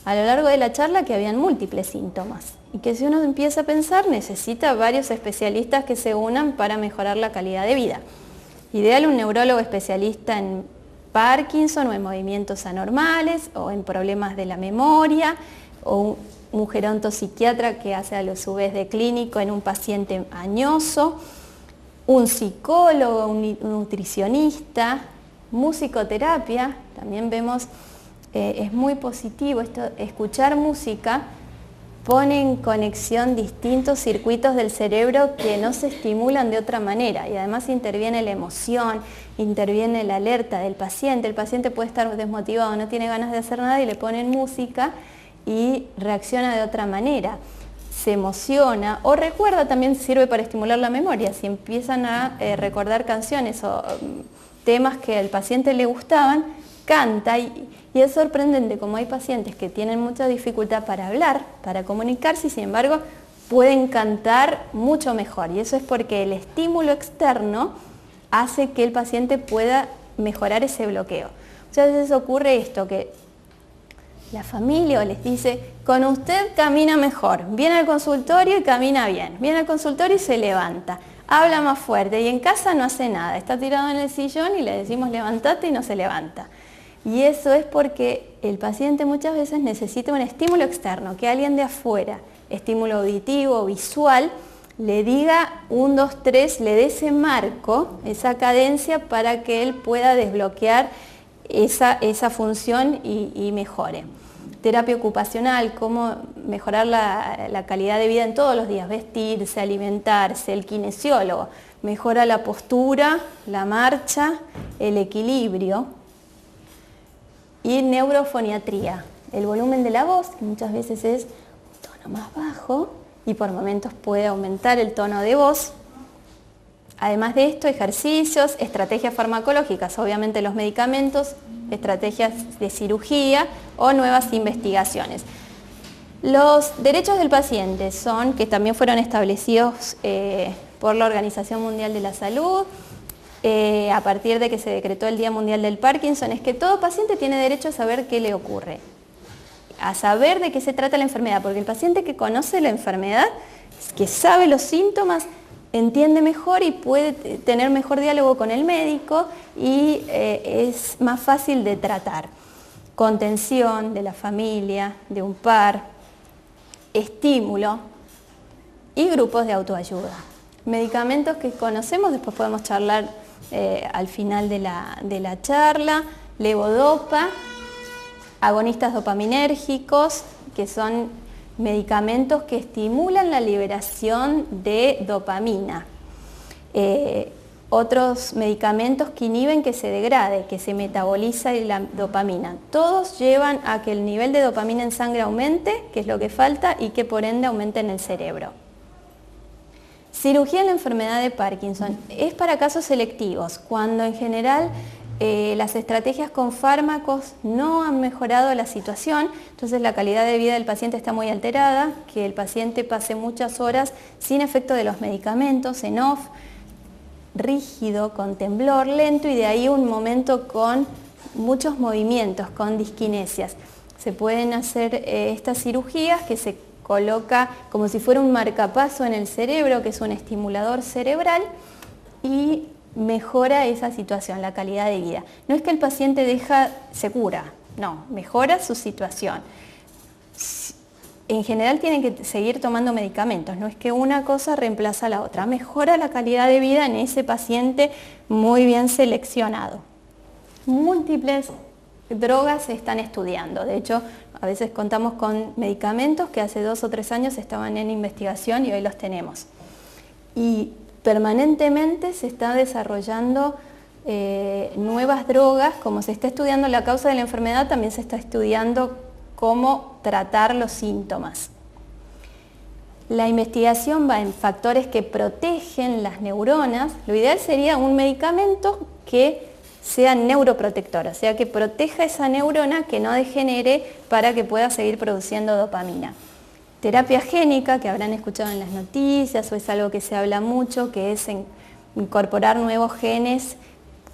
a lo largo de la charla que habían múltiples síntomas y que si uno empieza a pensar necesita varios especialistas que se unan para mejorar la calidad de vida. Ideal un neurólogo especialista en Parkinson o en movimientos anormales o en problemas de la memoria, o un gerontopsiquiatra que hace a su vez de clínico en un paciente añoso, un psicólogo, un nutricionista, musicoterapia. También vemos, es muy positivo esto, escuchar música pone en conexión distintos circuitos del cerebro que no se estimulan de otra manera, y además interviene la emoción, interviene la alerta del paciente. El paciente puede estar desmotivado, no tiene ganas de hacer nada y le ponen música y reacciona de otra manera, se emociona o recuerda. También sirve para estimular la memoria. Si empiezan a recordar canciones o temas que al paciente le gustaban, canta, y es sorprendente cómo hay pacientes que tienen mucha dificultad para hablar, para comunicarse, y sin embargo pueden cantar mucho mejor, y eso es porque el estímulo externo hace que el paciente pueda mejorar ese bloqueo. Muchas veces ocurre esto, que la familia les dice, con usted camina mejor, viene al consultorio y camina bien, viene al consultorio y se levanta, habla más fuerte y en casa no hace nada, está tirado en el sillón y le decimos levántate y no se levanta. Y eso es porque el paciente muchas veces necesita un estímulo externo, que alguien de afuera, estímulo auditivo, visual, le diga 1, 2, 3, le dé ese marco, esa cadencia para que él pueda desbloquear esa función y mejore. Terapia ocupacional, cómo mejorar la calidad de vida en todos los días, vestirse, alimentarse, el kinesiólogo, mejora la postura, la marcha, el equilibrio. Y neurofoniatría, el volumen de la voz, que muchas veces es un tono más bajo y por momentos puede aumentar el tono de voz. Además de esto, ejercicios, estrategias farmacológicas, obviamente los medicamentos, estrategias de cirugía o nuevas investigaciones. Los derechos del paciente son, que también fueron establecidos por la Organización Mundial de la Salud, a partir de que se decretó el Día Mundial del Parkinson, es que todo paciente tiene derecho a saber qué le ocurre, a saber de qué se trata la enfermedad, porque el paciente que conoce la enfermedad, que sabe los síntomas, entiende mejor y puede tener mejor diálogo con el médico y es más fácil de tratar. Contención de la familia, de un par, estímulo y grupos de autoayuda. Medicamentos que conocemos, después podemos charlar al final de la charla, levodopa, agonistas dopaminérgicos, que son medicamentos que estimulan la liberación de dopamina. Otros medicamentos que inhiben que se degrade, que se metaboliza la dopamina. Todos llevan a que el nivel de dopamina en sangre aumente, que es lo que falta, y que por ende aumente en el cerebro. Cirugía en la enfermedad de Parkinson es para casos selectivos, cuando en general las estrategias con fármacos no han mejorado la situación, entonces la calidad de vida del paciente está muy alterada, que el paciente pase muchas horas sin efecto de los medicamentos, en off, rígido, con temblor lento y de ahí un momento con muchos movimientos, con disquinesias. Se pueden hacer estas cirugías que se coloca como si fuera un marcapaso en el cerebro, que es un estimulador cerebral, y mejora esa situación, la calidad de vida. No es que el paciente se cura, no, mejora su situación. En general tienen que seguir tomando medicamentos, no es que una cosa reemplaza a la otra, mejora la calidad de vida en ese paciente muy bien seleccionado. Múltiples drogas se están estudiando, de hecho a veces contamos con medicamentos que hace 2 o 3 años estaban en investigación y hoy los tenemos. Y permanentemente se está desarrollando nuevas drogas, como se está estudiando la causa de la enfermedad, también se está estudiando cómo tratar los síntomas. La investigación va en factores que protegen las neuronas. Lo ideal sería un medicamento que sea neuroprotector, o sea que proteja esa neurona, que no degenere para que pueda seguir produciendo dopamina. Terapia génica, que habrán escuchado en las noticias o es algo que se habla mucho, que es incorporar nuevos genes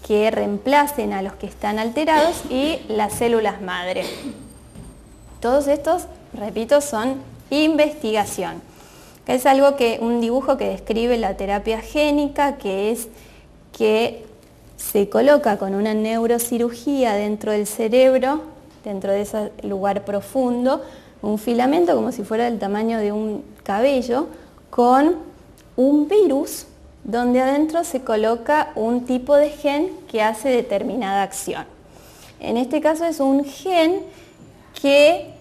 que reemplacen a los que están alterados, y las células madre. Todos estos, repito, son investigación. Acá es un dibujo que describe la terapia génica, que es que se coloca con una neurocirugía dentro del cerebro, dentro de ese lugar profundo, un filamento como si fuera del tamaño de un cabello, con un virus donde adentro se coloca un tipo de gen que hace determinada acción. En este caso es un gen que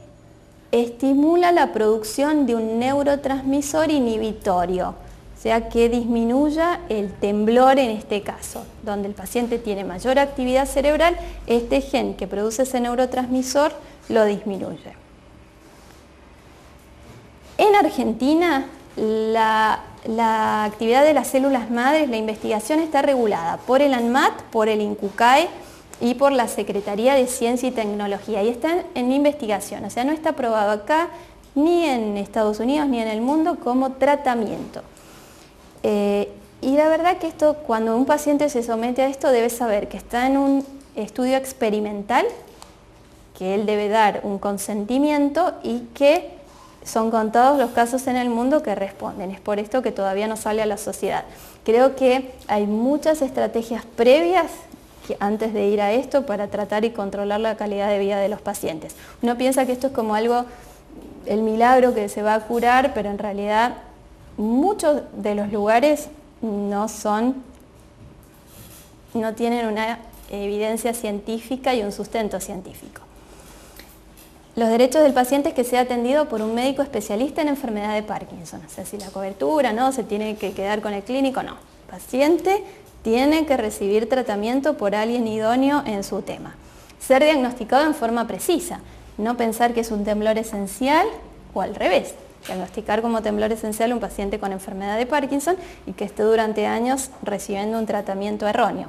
estimula la producción de un neurotransmisor inhibitorio, o sea que disminuya el temblor en este caso, donde el paciente tiene mayor actividad cerebral, este gen que produce ese neurotransmisor lo disminuye. En Argentina, la actividad de las células madres, la investigación está regulada por el ANMAT, por el INCUCAI y por la Secretaría de Ciencia y Tecnología, y están en investigación, o sea, no está aprobado acá, ni en Estados Unidos, ni en el mundo como tratamiento. Y la verdad que esto, cuando un paciente se somete a esto, debe saber que está en estudio experimental, que él debe dar un consentimiento y que son contados los casos en el mundo que responden. Es por esto que todavía no sale a la sociedad. Creo que hay muchas estrategias previas antes de ir a esto para tratar y controlar la calidad de vida de los pacientes. Uno piensa que esto es como algo, el milagro que se va a curar, pero en realidad muchos de los lugares no tienen una evidencia científica y un sustento científico. Los derechos del paciente es que sea atendido por un médico especialista en enfermedad de Parkinson. O sea, si la cobertura no se tiene que quedar con el clínico, no. El paciente tiene que recibir tratamiento por alguien idóneo en su tema. Ser diagnosticado en forma precisa, no pensar que es un temblor esencial o al revés. Diagnosticar como temblor esencial un paciente con enfermedad de Parkinson y que esté durante años recibiendo un tratamiento erróneo.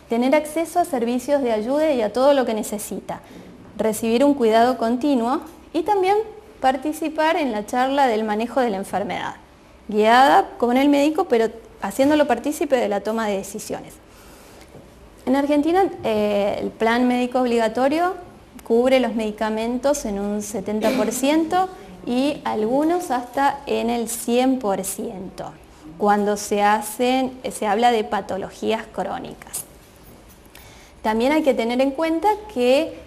Tener acceso a servicios de ayuda y a todo lo que necesita. Recibir un cuidado continuo y también participar en la charla del manejo de la enfermedad, guiada con el médico, pero haciéndolo partícipe de la toma de decisiones. En Argentina, el plan médico obligatorio cubre los medicamentos en un 70% y algunos hasta en el 100%, cuando se habla de patologías crónicas. También hay que tener en cuenta que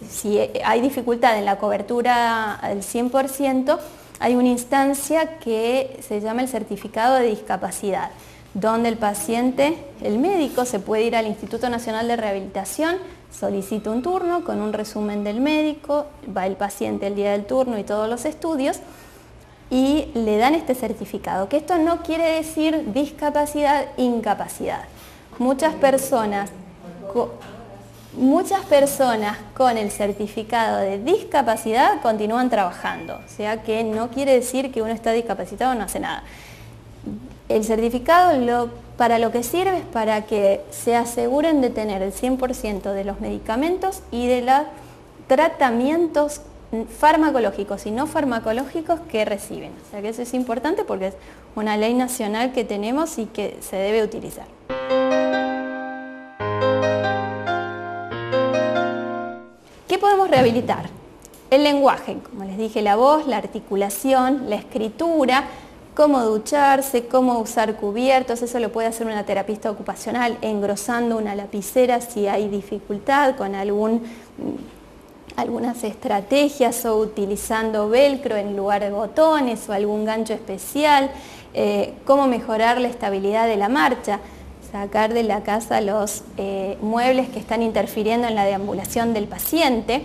si hay dificultad en la cobertura al 100%, hay una instancia que se llama el certificado de discapacidad, donde el médico se puede ir al Instituto Nacional de Rehabilitación, solicita un turno con un resumen del médico, va el paciente el día del turno y todos los estudios, y le dan este certificado, que esto no quiere decir discapacidad, incapacidad. Muchas personas con el certificado de discapacidad continúan trabajando, o sea que no quiere decir que uno está discapacitado o no hace nada. El certificado para lo que sirve es para que se aseguren de tener el 100% de los medicamentos y de los tratamientos farmacológicos y no farmacológicos que reciben. O sea que eso es importante porque es una ley nacional que tenemos y que se debe utilizar. ¿Qué podemos rehabilitar? El lenguaje, como les dije, la voz, la articulación, la escritura, cómo ducharse, cómo usar cubiertos, eso lo puede hacer una terapista ocupacional engrosando una lapicera si hay dificultad con algunas estrategias o utilizando velcro en lugar de botones o algún gancho especial, cómo mejorar la estabilidad de la marcha, sacar de la casa los muebles que están interfiriendo en la deambulación del paciente,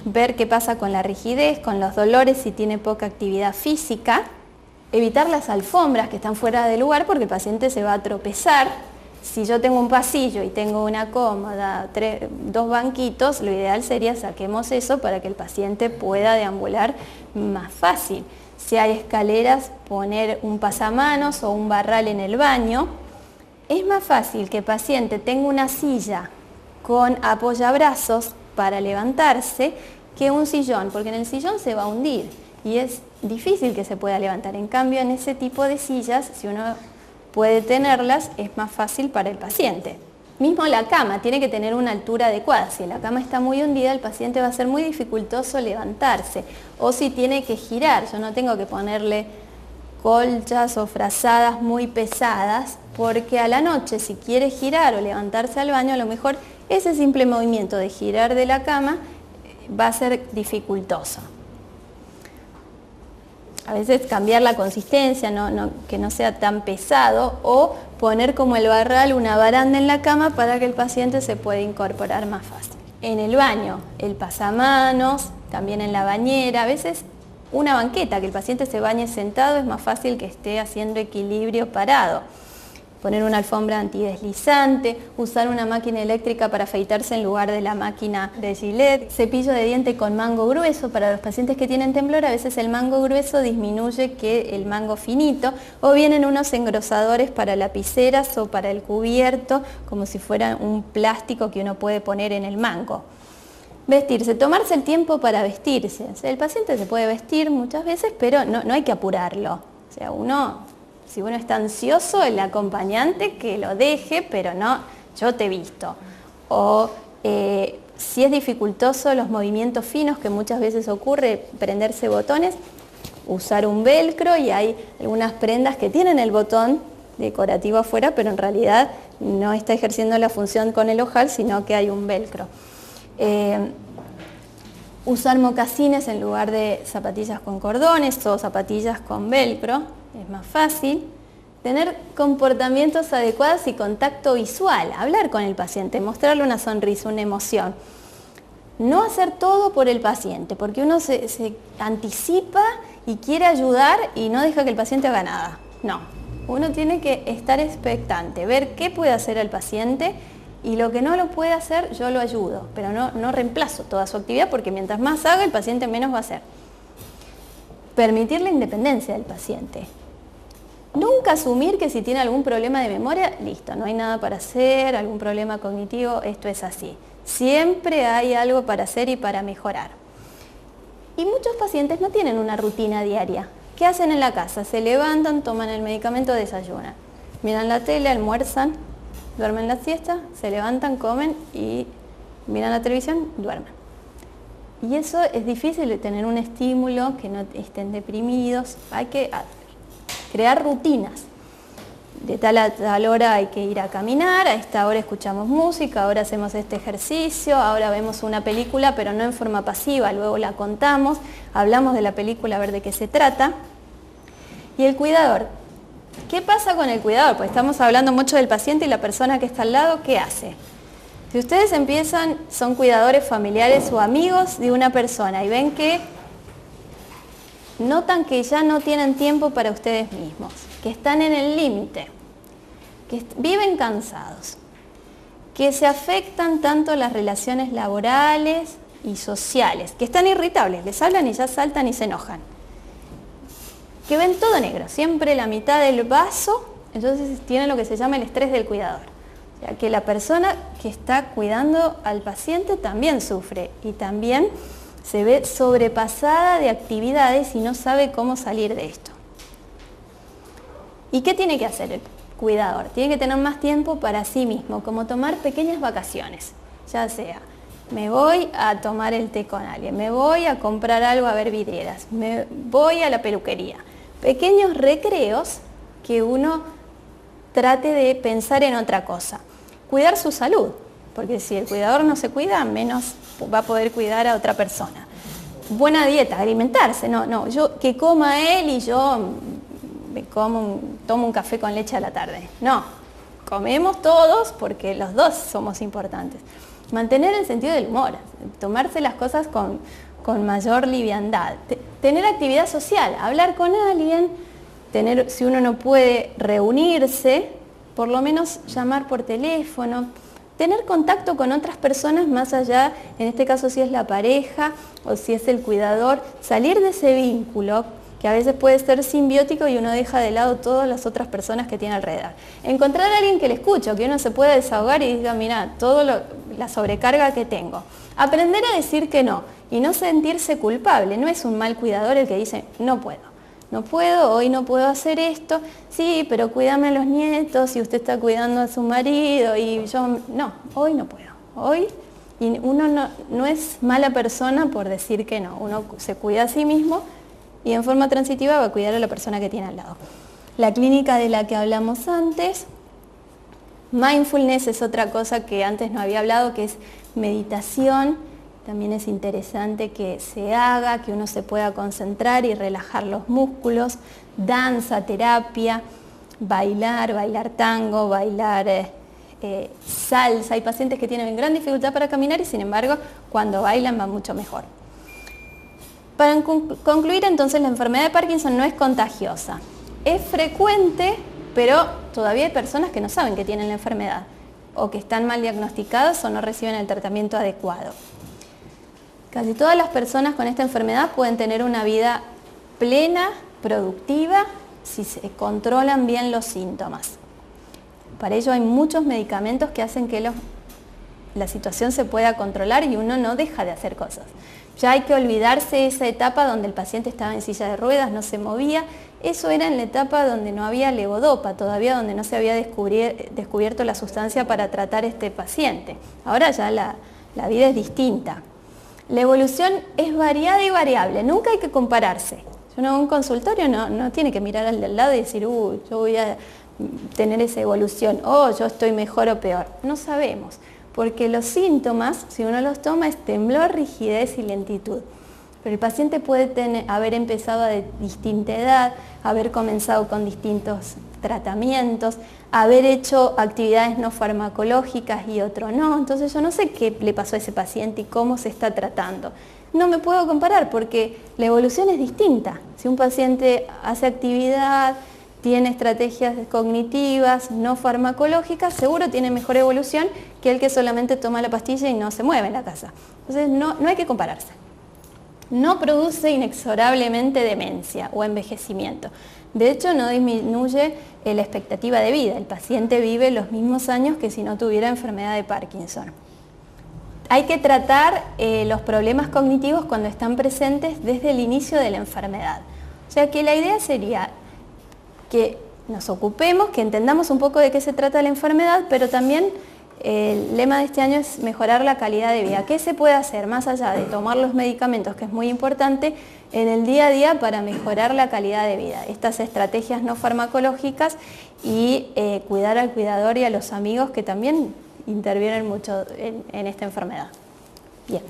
ver qué pasa con la rigidez, con los dolores si tiene poca actividad física, evitar las alfombras que están fuera de lugar porque el paciente se va a tropezar. Si yo tengo un pasillo y tengo una cómoda, 2 banquitos, lo ideal sería saquemos eso para que el paciente pueda deambular más fácil. Si hay escaleras, poner un pasamanos o un barral en el baño. Es más fácil que el paciente tenga una silla con apoyabrazos para levantarse que un sillón, porque en el sillón se va a hundir y es difícil que se pueda levantar. En cambio, en ese tipo de sillas, si uno puede tenerlas, es más fácil para el paciente. Mismo la cama, tiene que tener una altura adecuada. Si la cama está muy hundida, el paciente va a ser muy dificultoso levantarse. O si tiene que girar, yo no tengo que ponerle colchas o frazadas muy pesadas, porque a la noche si quiere girar o levantarse al baño, a lo mejor ese simple movimiento de girar de la cama va a ser dificultoso. A veces cambiar la consistencia, que no sea tan pesado, o poner como el barral una baranda en la cama para que el paciente se pueda incorporar más fácil. En el baño, el pasamanos, también en la bañera, a veces una banqueta, que el paciente se bañe sentado, es más fácil que esté haciendo equilibrio parado. Poner una alfombra antideslizante, usar una máquina eléctrica para afeitarse en lugar de la máquina de Gillette, cepillo de diente con mango grueso. Para los pacientes que tienen temblor, a veces el mango grueso disminuye que el mango finito, o vienen unos engrosadores para lapiceras o para el cubierto, como si fuera un plástico que uno puede poner en el mango. Vestirse, tomarse el tiempo para vestirse. O sea, el paciente se puede vestir muchas veces, pero no hay que apurarlo. O sea, si uno está ansioso, el acompañante que lo deje, pero no, yo te he visto. O si es dificultoso los movimientos finos, que muchas veces ocurre, prenderse botones, usar un velcro, y hay algunas prendas que tienen el botón decorativo afuera, pero en realidad no está ejerciendo la función con el ojal, sino que hay un velcro. Usar mocasines en lugar de zapatillas con cordones o zapatillas con velcro, es más fácil. Tener comportamientos adecuados y contacto visual, hablar con el paciente, mostrarle una sonrisa, una emoción. No hacer todo por el paciente, porque uno se anticipa y quiere ayudar y no deja que el paciente haga nada. No, uno tiene que estar expectante, ver qué puede hacer el paciente, y lo que no lo puede hacer yo lo ayudo, pero no reemplazo toda su actividad, porque mientras más haga el paciente menos va a hacer. Permitir la independencia del paciente. Nunca asumir que si tiene algún problema de memoria, listo, no hay nada para hacer, algún problema cognitivo, esto es así. Siempre hay algo para hacer y para mejorar. Y muchos pacientes no tienen una rutina diaria. ¿Qué hacen en la casa? Se levantan, toman el medicamento, desayunan. Miran la tele, almuerzan, duermen la siesta, se levantan, comen y miran la televisión, duermen. Y eso es difícil de tener un estímulo, que no estén deprimidos. Hay que crear rutinas. De tal a tal hora hay que ir a caminar, a esta hora escuchamos música, ahora hacemos este ejercicio, ahora vemos una película, pero no en forma pasiva, luego la contamos, hablamos de la película a ver de qué se trata. Y el cuidador. ¿Qué pasa con el cuidador? Pues estamos hablando mucho del paciente, y la persona que está al lado, ¿qué hace? Si ustedes son cuidadores familiares o amigos de una persona y ven que notan que ya no tienen tiempo para ustedes mismos, que están en el límite, que viven cansados, que se afectan tanto las relaciones laborales y sociales, que están irritables, les hablan y ya saltan y se enojan, que ven todo negro, siempre la mitad del vaso, entonces tienen lo que se llama el estrés del cuidador. O sea, que la persona que está cuidando al paciente también sufre y también se ve sobrepasada de actividades y no sabe cómo salir de esto. ¿Y qué tiene que hacer el cuidador? Tiene que tener más tiempo para sí mismo, como tomar pequeñas vacaciones, ya sea me voy a tomar el té con alguien, me voy a comprar algo a ver vidrieras, me voy a la peluquería. Pequeños recreos que uno trate de pensar en otra cosa. Cuidar su salud, porque si el cuidador no se cuida, menos va a poder cuidar a otra persona. Buena dieta, alimentarse, yo que coma él y yo tomo un café con leche a la tarde. No, comemos todos porque los dos somos importantes. Mantener el sentido del humor, tomarse las cosas con mayor liviandad. Tener actividad social, hablar con alguien, si uno no puede reunirse, por lo menos llamar por teléfono, tener contacto con otras personas más allá, en este caso si es la pareja o si es el cuidador, salir de ese vínculo que a veces puede ser simbiótico y uno deja de lado todas las otras personas que tiene alrededor. Encontrar a alguien que le escuche, que uno se pueda desahogar y diga, mira, la sobrecarga que tengo. Aprender a decir que no y no sentirse culpable. No es un mal cuidador el que dice, no puedo, hoy no puedo hacer esto, sí, pero cuídame a los nietos y usted está cuidando a su marido y yo, no, hoy no puedo, hoy. Y uno no es mala persona por decir que no, uno se cuida a sí mismo y en forma transitiva va a cuidar a la persona que tiene al lado. La clínica de la que hablamos antes, mindfulness es otra cosa que antes no había hablado, que es meditación. También es interesante que se haga, que uno se pueda concentrar y relajar los músculos, danza, terapia, bailar tango, bailar salsa. Hay pacientes que tienen gran dificultad para caminar y sin embargo cuando bailan va mucho mejor. Para concluir entonces, la enfermedad de Parkinson no es contagiosa. Es frecuente, pero todavía hay personas que no saben que tienen la enfermedad o que están mal diagnosticadas o no reciben el tratamiento adecuado. Casi todas las personas con esta enfermedad pueden tener una vida plena, productiva, si se controlan bien los síntomas. Para ello hay muchos medicamentos que hacen que la situación se pueda controlar y uno no deja de hacer cosas. Ya hay que olvidarse de esa etapa donde el paciente estaba en silla de ruedas, no se movía Eso era en la etapa donde no había levodopa, todavía donde no se había descubierto la sustancia para tratar este paciente. Ahora ya la vida es distinta. La evolución es variada y variable, nunca hay que compararse. Uno en un consultorio no tiene que mirar al del lado y decir, yo voy a tener esa evolución, o yo estoy mejor o peor. No sabemos, porque los síntomas, si uno los toma, es temblor, rigidez y lentitud. Pero el paciente puede haber empezado de distinta edad, haber comenzado con distintos tratamientos, haber hecho actividades no farmacológicas y otro no. Entonces yo no sé qué le pasó a ese paciente y cómo se está tratando. No me puedo comparar porque la evolución es distinta. Si un paciente hace actividad, tiene estrategias cognitivas, no farmacológicas, seguro tiene mejor evolución que el que solamente toma la pastilla y no se mueve en la casa. Entonces no hay que compararse. No produce inexorablemente demencia o envejecimiento. De hecho, no disminuye la expectativa de vida. El paciente vive los mismos años que si no tuviera enfermedad de Parkinson. Hay que tratar los problemas cognitivos cuando están presentes desde el inicio de la enfermedad. O sea que la idea sería que nos ocupemos, que entendamos un poco de qué se trata la enfermedad, pero también el lema de este año es mejorar la calidad de vida. ¿Qué se puede hacer más allá de tomar los medicamentos, que es muy importante, en el día a día para mejorar la calidad de vida? Estas estrategias no farmacológicas y cuidar al cuidador y a los amigos que también intervienen mucho en esta enfermedad. Bien.